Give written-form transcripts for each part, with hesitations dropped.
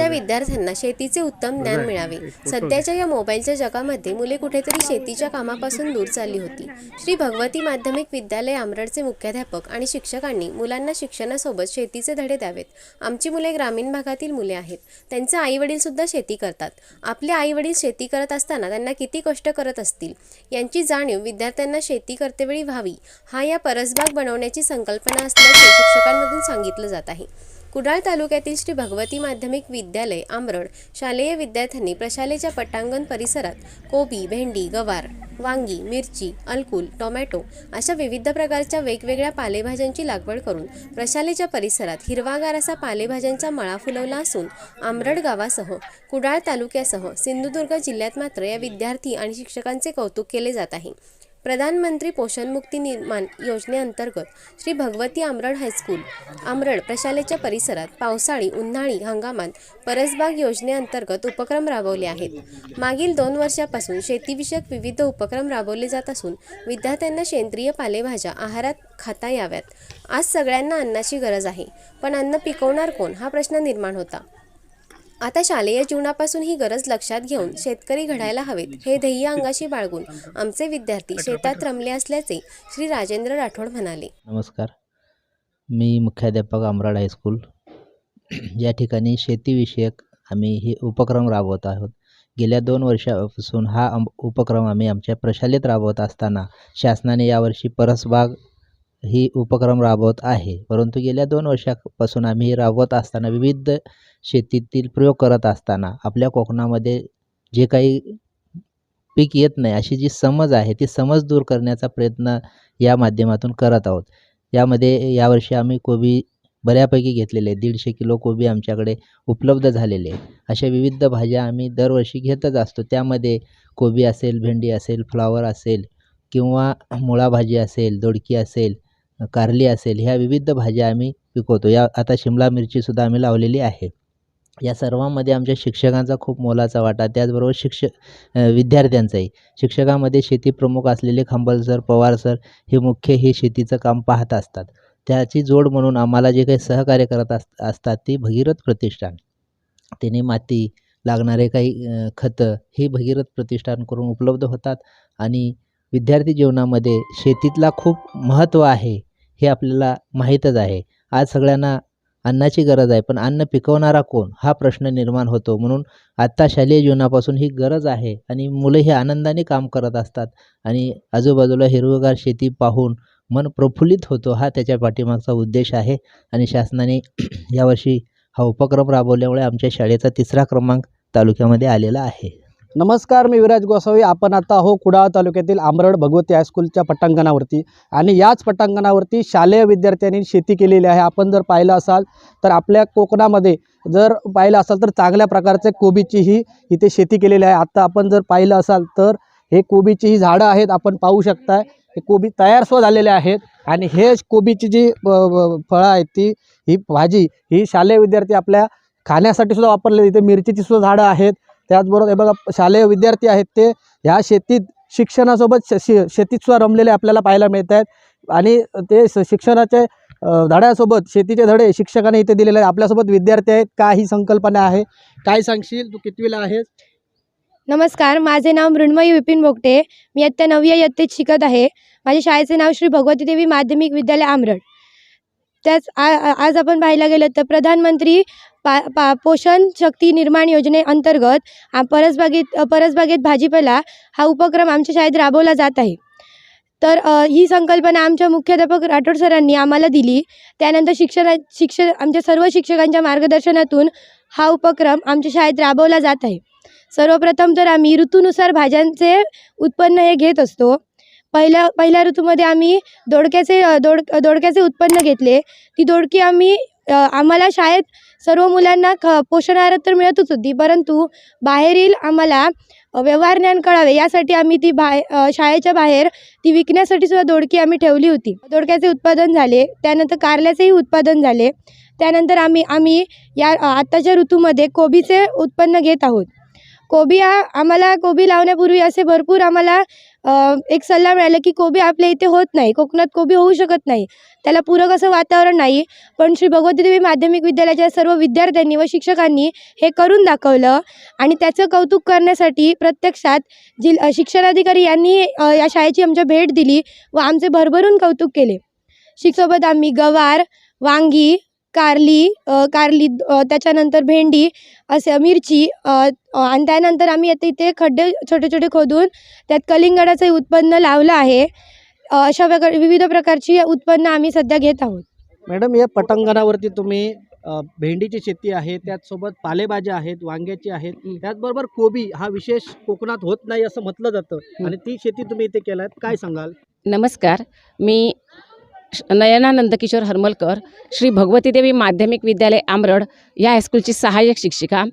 आजच्या विद्यार्थ्यांना शेतीचे उत्तम ज्ञान मिळावे। सध्याच्या या मोबाईलच्या जगामध्ये मुले कुठेतरी शेतीच्या कामापासून दूर चालली होती। श्री भगवती माध्यमिक विद्यालय आमरडचे मुख्याध्यापक आणि शिक्षकांनी मुलांना शिक्षणासोबत शेतीचे धडे द्यावेत। आमची मुले ग्रामीण भागातील मुले आहेत, त्यांचे आई वडील सुद्धा शेती करतात। आपले आई वडील शेती करत असताना त्यांना किती कष्ट करत असतील यांची जाणीव विद्यार्थ्यांना शेती करतेवेळी व्हावी, हा या परसबाग बनवण्याची संकल्पना असल्याचे शिक्षकांमधून सांगितलं जात आहे। कुडाळ तालुक्यातील श्री भगवती माध्यमिक विद्यालय आमरड शालेय विद्यार्थ्यांनी प्रशालेच्या पटांगण परिसरात कोबी, भेंडी, गवार, वांगी, मिरची, अलकुल, टोमॅटो अशा विविध प्रकारच्या वेगवेगळ्या पालेभाज्यांची लागवड करून प्रशालेच्या परिसरात हिरवागार असा पालेभाज्यांचा मळा फुलवला असून आमरड गावासह कुडाळ तालुक्यासह सिंधुदुर्ग जिल्ह्यात मात्र या विद्यार्थी आणि शिक्षकांचे कौतुक केले जात आहे। प्रधानमंत्री पोषण मुक्ती निर्माण योजनेअंतर्गत श्री भगवती आमरड हायस्कूल आमरड प्रशालेच्या परिसरात पावसाळी उन्हाळी हंगामात परसबाग योजनेअंतर्गत उपक्रम राबवले आहेत। मागील 2 वर्षापासून शेतीविषयक विविध उपक्रम राबवले जात असून विद्यार्थ्यांना सेंद्रिय पालेभाज्या आहारात खाता याव्यात। आज सगळ्यांना अन्नाची गरज आहे, पण अन्न पिकवणार कोण हा प्रश्न निर्माण होता। आता शालेय जीवनापासून ही गरज लक्षात घेऊन शेतकरी घडायला हवेत, हे ध्येय अंगाशी बाळगून आमचे विद्यार्थी शेतात रमले असल्याचे श्री राजेंद्र राठोड म्हणाले। नमस्कार, मी मुख्याध्यापक आमरड हायस्कूल या ठिकाणी शेतीविषयक आम्ही हे उपक्रम राबवत आहोत। गेल्या 2 वर्षापासून हा उपक्रम आम्ही आमच्या प्रशालेत राबवत असताना शासनाने यावर्षी परसबाग ही उपक्रम राबवत आहे। परंतु गेल्या 2 वर्षापासून आम्ही हे राबवत असताना विविध शेतीतील प्रयोग करत असताना आपल्या कोकणामध्ये जे काही पीक येत नाही अशी जी समज आहे ती समज दूर करण्याचा प्रयत्न या माध्यमातून करत आहोत। यामध्ये यावर्षी आम्ही कोबी बऱ्यापैकी घेतलेले आहे, 150 किलो कोबी आमच्याकडे उपलब्ध झालेले आहे। अशा विविध भाज्या आम्ही दरवर्षी घेतच असतो। त्यामध्ये कोबी असेल, भेंडी असेल, फ्लावर असेल किंवा मुळा भाजी असेल, दोडकी असेल, कारली असेल, ह्या विविध भाज्या आम्ही पिकवतो। आता शिमला मिरचीसुद्धा आम्ही लावलेली आहे। या सर्वांमध्ये आमच्या शिक्षकांचा खूप मोलाचा वाटा, त्याचबरोबर विद्यार्थ्यांचाही। शिक्षकांमध्ये शेतीप्रमुख असलेले खंबल सर, पवार सर हे मुख्य हे शेतीचं काम पाहत असतात। त्याची जोड म्हणून आम्हाला जे काही सहकार्य करत असतात ती भगीरथ प्रतिष्ठान, त्याने माती लागणारे काही खतं हे भगीरथ प्रतिष्ठान करून उपलब्ध होतात। आणि विद्यार्थी जीवनामध्ये शेतीतला खूप महत्त्व आहे हे आपल्याला माहीतच आहे। आज सगळ्यांना अन्नाची गरज आहे, पण अन्न पिकवणारा कोण हा प्रश्न निर्माण होतो। म्हणून आत्ता शालेय जीवनापासून ही गरज आहे आणि मुलं हे आनंदाने काम करत असतात आणि आजूबाजूला हिरवगार शेती पाहून मन प्रफुल्लित होतो, हा त्याच्या पाठीमागचा उद्देश आहे। आणि शासनाने यावर्षी हा उपक्रम राबवल्यामुळे आमच्या शाळेचा 3रा क्रमांक तालुक्यामध्ये आलेला आहे। नमस्कार, मी विराज गोसावी। आपण आता कुडाळ तालुक्यातील आमरड भगवती हायस्कूलच्या पटांगणावरती आणि याच पटांगणावरती शालेय विद्यार्थ्यांनी शेती केलेली आहे। आपण जर पाहिलं असाल तर आपल्या कोकणामध्ये जर पाहिलं असाल तर चांगल्या प्रकारचे कोबीचीही इथे शेती केलेली आहे। आता आपण जर पाहिलं असाल तर हे कोबीची ही झाडं आहेत, आपण पाहू शकताय। हे कोबी तयार सुद्धा झालेले आहेत आणि हे कोबीची जी फळं आहेत ही भाजी ही शालेय विद्यार्थी आपल्या खाण्यासाठी सुद्धा वापरले। इथे मिरचीची सुद्धा झाडं आहेत। त्याचबरोबर हे बघा, शालेय विद्यार्थी आहेत ते ह्या शेतीत शिक्षणासोबत शेतीत सुद्धा रमलेले आपल्याला पाहायला मिळत आहेत आणि ते शिक्षणाचे धड्यासोबत शेतीचे धडे शिक्षकांनी इथे दिलेले आहेत। आपल्यासोबत विद्यार्थी आहेत, काही संकल्पना आहे, काय सांगशील? तू कितवीला आहेस? नमस्कार, माझे नाव मृण्मयी विपिन बोगटे। मी इयत्ता 9वी इयत्तेत शिकत आहे। माझ्या शाळेचे नाव श्री भगवती देवी माध्यमिक विद्यालय आमरड। त्याच आज आपण पाहायला गेलं तर प्रधानमंत्री पोषण शक्ती निर्माण योजनेअंतर्गत परसबागेत भाजीपाला हा उपक्रम आमच्या शाळेत राबवला जात आहे। तर ही संकल्पना आमच्या मुख्याध्यापक राठोड सरांनी आम्हाला दिली। त्यानंतर आमच्या सर्व शिक्षकांच्या मार्गदर्शनातून हा उपक्रम आमच्या शाळेत राबवला जात आहे। सर्वप्रथम तर आम्ही ऋतूनुसार भाज्यांचे उत्पन्न हे घेत असतो। पहिल्या ऋतूमध्ये आम्ही दोडक्याचे उत्पन्न घेतले। ती दोडकी आम्हाला शाळेत सर्व मुलांना पोषण आहारात तर मिळतच होती, परंतु बाहेरील आम्हाला व्यवहार ज्ञान कळावे यासाठी आम्ही ती शाळेच्या बाहेर ती विकण्यासाठी सुद्धा दोडकी आम्ही ठेवली होती। दोडक्याचे उत्पादन झाले, त्यानंतर कारल्याचेही उत्पादन झाले। त्यानंतर आम्ही या आत्ताच्या ऋतूमध्ये कोबीचे उत्पन्न घेत आहोत। कोबी आम्हाला कोबी लावण्यापूर्वी असे भरपूर आम्हाला एक सल्ला मिळाला की कोबी आपल्या इथे होत नाही, कोकणात कोबी होऊ शकत नाही, त्याला पूरक असं वातावरण नाही. पण श्री भगवती देवी माध्यमिक विद्यालयाच्या सर्व विद्यार्थ्यांनी व शिक्षकांनी हे करून दाखवलं आणि त्याचं कौतुक करण्यासाठी प्रत्यक्षात शिक्षणाधिकारी यांनी या शाळेची आमच्या भेट दिली व आमचे भरभरून कौतुक केले. सोबत आम्ही गवार, वांगी, कारली त्याच्यानंतर भेंडी, असे मिरची आणि त्यानंतर आम्ही आता इथे खड्डे छोटे छोटे खोदून त्यात कलिंगडाचं उत्पन्न लावलं आहे. अशा प्रकारे विविध प्रकारची उत्पन्न आम्ही सध्या घेत आहोत. मॅडम, या पटांगणावरती तुम्ही भेंडीची शेती आहे, त्याचसोबत पालेभाज्या आहेत, वांग्याची आहेत, त्याचबरोबर कोबी हा विशेष कोकणात होत नाही असं म्हटलं जातं आणि ती शेती तुम्ही इथे केलात, काय सांगाल? नमस्कार, मी नयना नंदकिशोर हरमलकर, श्री भगवती देवी माध्यमिक विद्यालय आमरड या हायस्कूलची सहाय्यक शिक्षिका.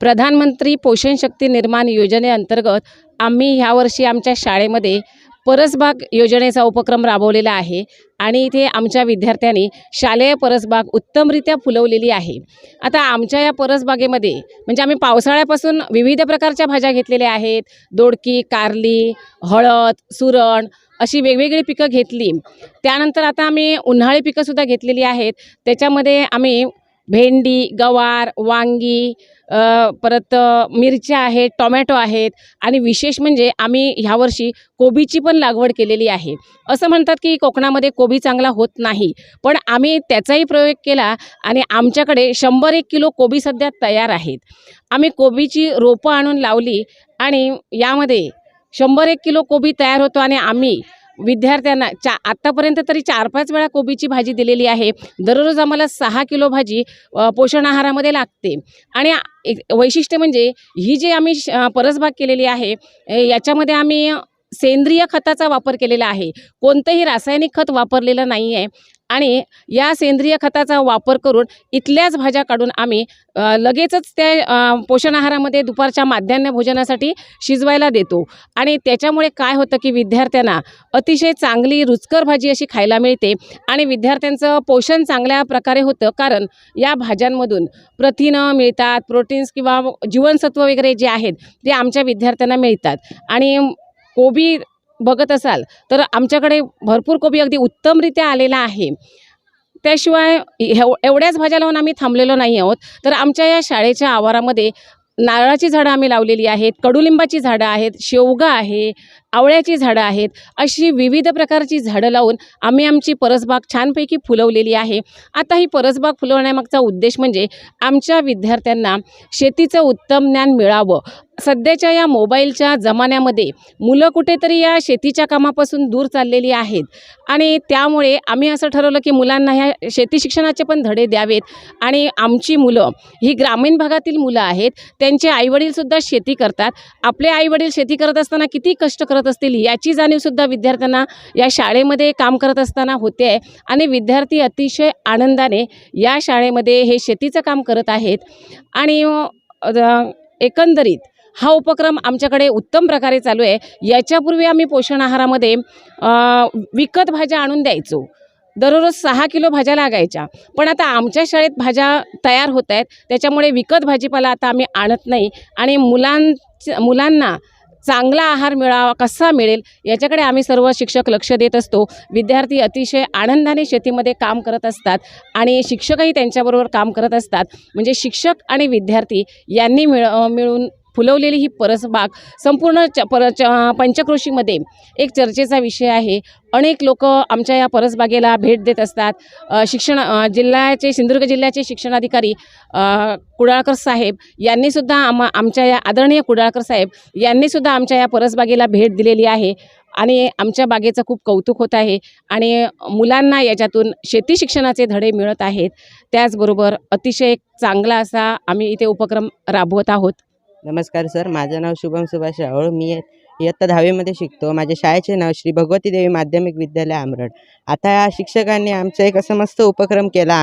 प्रधानमंत्री पोषण शक्ती निर्माण योजनेअंतर्गत आम्ही ह्यावर्षी आमच्या शाळेमध्ये परसबाग योजनेचा उपक्रम राबवलेला आहे आणि इथे आमच्या विद्यार्थ्यांनी शालेय परसबाग उत्तमरित्या फुलवलेली आहे. आता आमच्या या परसबागेमध्ये म्हणजे आम्ही पावसाळ्यापासून विविध प्रकारच्या भाज्या घेतलेल्या आहेत. दोडकी, कारली, हळद, सुरण अशी वेगवेगळी पिकं घेतली. त्यानंतर आता आम्ही उन्हाळी पिकंसुद्धा घेतलेली आहेत. त्याच्यामध्ये आम्ही भेंडी, गवार, वांगी, परत मिरच्या आहेत, टोमॅटो आहेत आणि विशेष म्हणजे आम्ही ह्यावर्षी कोबीची पण लागवड केलेली आहे. असं म्हणतात की कोकणामध्ये कोबी चांगला होत नाही, पण आम्ही त्याचाही प्रयोग केला आणि आमच्याकडे 100-1 किलो कोबी सध्या तयार आहेत. आम्ही कोबीची रोपं आणून लावली आणि यामध्ये 100-1 किलो कोबी तयार होतो आणि आम्ही विद्यार्थ्यांना आत्तापर्यंत तरी 4-5 वेळा कोबीची भाजी दिलेली आहे. दररोज आम्हाला 6 किलो भाजी पोषण आहारामध्ये लागते. आणि एक वैशिष्ट्य म्हणजे ही जी आम्ही परसबाग केलेली आहे याच्यामध्ये आम्ही सेंद्रिय खताचा वापर केलेला आहे. कोणतंही रासायनिक खत वापरलेलं नाही आहे आणि या सेंद्रिय खताचा वापर करून इथल्याच भाज्या काढून आम्ही लगेचच त्या पोषण आहारामध्ये दुपारच्या माध्यान्ह भोजनासाठी शिजवायला देतो. आणि त्याच्यामुळे काय होतं की विद्यार्थ्यांना अतिशय चांगली रुचकर भाजी अशी खायला मिळते आणि विद्यार्थ्यांचं पोषण चांगल्या प्रकारे होतं. कारण या भाज्यांमधून प्रथिनं मिळतात, प्रोटीन्स किंवा जीवनसत्व वगैरे जे आहेत ते आमच्या विद्यार्थ्यांना मिळतात. आणि कोबी बघत असाल तर आमच्याकडे भरपूर कोबी अगदी उत्तमरित्या आलेला आहे. त्याशिवाय एवढ्याच भाज्या लावून आम्ही थांबलेलो नाही आहोत, तर आमच्या या शाळेच्या आवारामध्ये नारळाची झाडं आम्ही लावलेली आहेत, कडुलिंबाची झाडं आहेत, शेवगा आहे, आवळ्याची झाडं आहेत. अशी विविध प्रकारची झाडं लावून आम्ही आमची परसबाग छानपैकी फुलवलेली आहे. आता ही परसबाग फुलवण्यामागचा उद्देश म्हणजे आमच्या विद्यार्थ्यांना शेतीचं उत्तम ज्ञान मिळावं. सध्याच्या या मोबाईलच्या जमान्यामध्ये मुलं कुठेतरी या शेतीच्या कामापासून दूर चाललेली आहेत आणि त्यामुळे आम्ही असं ठरवलं की मुलांना ह्या शेती शिक्षणाचे पण धडे द्यावेत. आणि आमची मुलं ही ग्रामीण भागातील मुलं आहेत, त्यांचे आईवडीलसुद्धा शेती करतात. आपले आईवडील शेती करत असताना किती कष्ट करत असतील याची जाणीवसुद्धा विद्यार्थ्यांना या शाळेमध्ये काम करत असताना होते आहे आणि विद्यार्थी अतिशय आनंदाने या शाळेमध्ये हे शेतीचं काम करत आहेत. आणि एकंदरीत हा उपक्रम आमच्याकडे उत्तम प्रकारे चालू आहे. याच्यापूर्वी आम्ही पोषण आहारामध्ये विकत भाज्या आणून द्यायचो. दररोज 6 किलो भाज्या लागायच्या, पण आता आमच्या शाळेत भाज्या तयार होत आहेत, त्याच्यामुळे विकत भाजीपाला आता आम्ही आणत नाही आणि मुलांना चांगला आहार मिळावा कसा मिळेल याच्याकडे आम्ही सर्व शिक्षक लक्ष देत असतो. विद्यार्थी अतिशय आनंदाने शेतीमध्ये काम करत असतात आणि शिक्षकही त्यांच्याबरोबर काम करत असतात. म्हणजे शिक्षक आणि विद्यार्थी यांनी मिळून फुलवलेली ही परसबाग संपूर्ण पंचक्रोशीमध्ये एक चर्चेचा विषय आहे. अनेक लोक आमच्या या परसबागेला भेट देत असतात. सिंधुदुर्ग जिल्ह्याचे शिक्षणाधिकारी कुडाळकर साहेब यांनीसुद्धा आमच्या या आदरणीय कुडाळकर साहेब यांनीसुद्धा आमच्या या परसबागेला भेट दिलेली आहे आणि आमच्या बागेचं खूप कौतुक होत आहे आणि मुलांना याच्यातून शेती शिक्षणाचे धडे मिळत आहेत. त्याचबरोबर अतिशय चांगला असा आम्ही इथे उपक्रम राबवत आहोत. नमस्कार सर, माझं नाव शुभम सुभाष रावळ. मी इयत्ता 10वीमध्ये शिकतो. माझ्या शाळेचे नाव श्री भगवती देवी माध्यमिक विद्यालय आमरड. आता या शिक्षकांनी आमचं एक असं मस्त उपक्रम केला.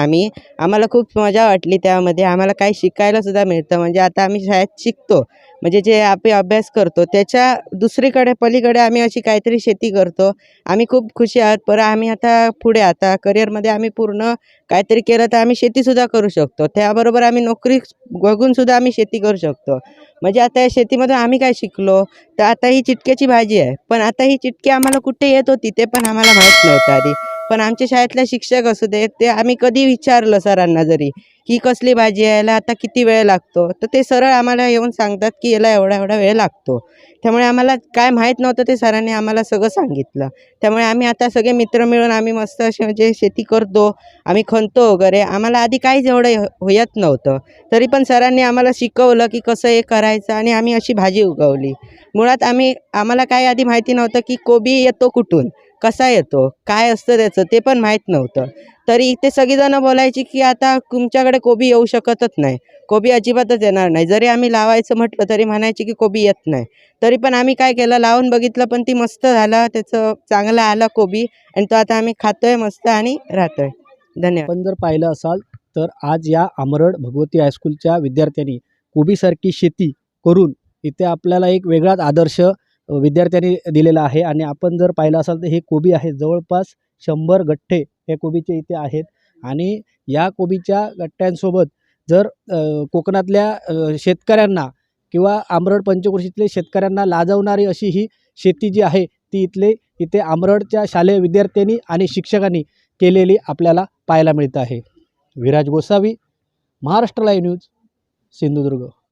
आम्हाला खूप मजा वाटली. त्यामध्ये आम्हाला काही शिकायलासुद्धा मिळतं. म्हणजे आता आम्ही शाळेत शिकतो, म्हणजे जे आपण अभ्यास करतो त्याच्या दुसरीकडे पलीकडे आम्ही अशी काहीतरी शेती करतो. आम्ही खूप खुशी आहोत. पर आम्ही आता पुढे आता करिअरमध्ये आम्ही पूर्ण काहीतरी केलं तर आम्ही शेतीसुद्धा करू शकतो. त्याबरोबर आम्ही नोकरी बघूनसुद्धा आम्ही शेती करू शकतो. म्हणजे आता या शेतीमधून आम्ही काय शिकलो, तर आता ही चिटक्याची भाजी आहे, पण आता ही चिटकी आम्हाला कुठे येत होती ते पण आम्हाला माहीत नव्हतं आधी. पण आमच्या शाळेतले शिक्षक असू दे, ते आम्ही कधी विचारलं सरांना जरी की कसली भाजी आहे, याला आता किती वेळ लागतो, तर ते सरळ आम्हाला येऊन सांगतात की याला एवढा एवढा वेळ लागतो. त्यामुळे आम्हाला काय माहीत नव्हतं ते सरांनी आम्हाला सगळं सांगितलं. त्यामुळे आम्ही आता सगळे मित्र मिळून आम्ही मस्त असे म्हणजे शेती करतो, आम्ही खणतो वगैरे. आम्हाला आधी काहीच एवढं येत नव्हतं, तरी पण सरांनी आम्हाला शिकवलं की कसं हे करायचं आणि आम्ही अशी भाजी उगवली. मुळात आम्हाला काय आधी माहिती नव्हतं की कोबी येतो कुठून, कसा येतो, काय असतं त्याचं ते पण माहीत नव्हतं. तरी इथे सगळीजणं बोलायची की आता तुमच्याकडे कोबी येऊ शकतच नाही, कोबी अजिबातच येणार नाही. जरी आम्ही लावायचं म्हटलं तरी म्हणायचे की कोबी येत नाही. तरी पण आम्ही काय केलं, लावून बघितलं, पण ती मस्त झालं, त्याचं चांगलं आलं कोबी आणि तो आता आम्ही खातोय मस्त आणि राहतोय. धन्यवाद. आपण जर पाहिलं असाल तर आज या आमरड भगवती हायस्कूलच्या विद्यार्थ्यांनी कोबीसारखी शेती करून इथे आपल्याला एक वेगळाच आदर्श विद्यार्थ्यांनी दिलेला आहे. आणि आपण जर पाहिलं असाल तर हे कोबी आहे, जवळपास 100 गठ्ठे हे कोबीचे इथे आहेत. आणि या कोबीच्या गठ्ठ्यांसोबत जर कोकणातल्या शेतकऱ्यांना किंवा आमरड पंचक्रोशीतले शेतकऱ्यांना लाजवणारी अशी ही शेती जी आहे ती इथे आमरडच्या शालेय विद्यार्थ्यांनी आणि शिक्षकांनी केलेली आपल्याला पाहायला मिळत आहे. Viraj Gosavi, Maharashtra live news, Sindhudurg.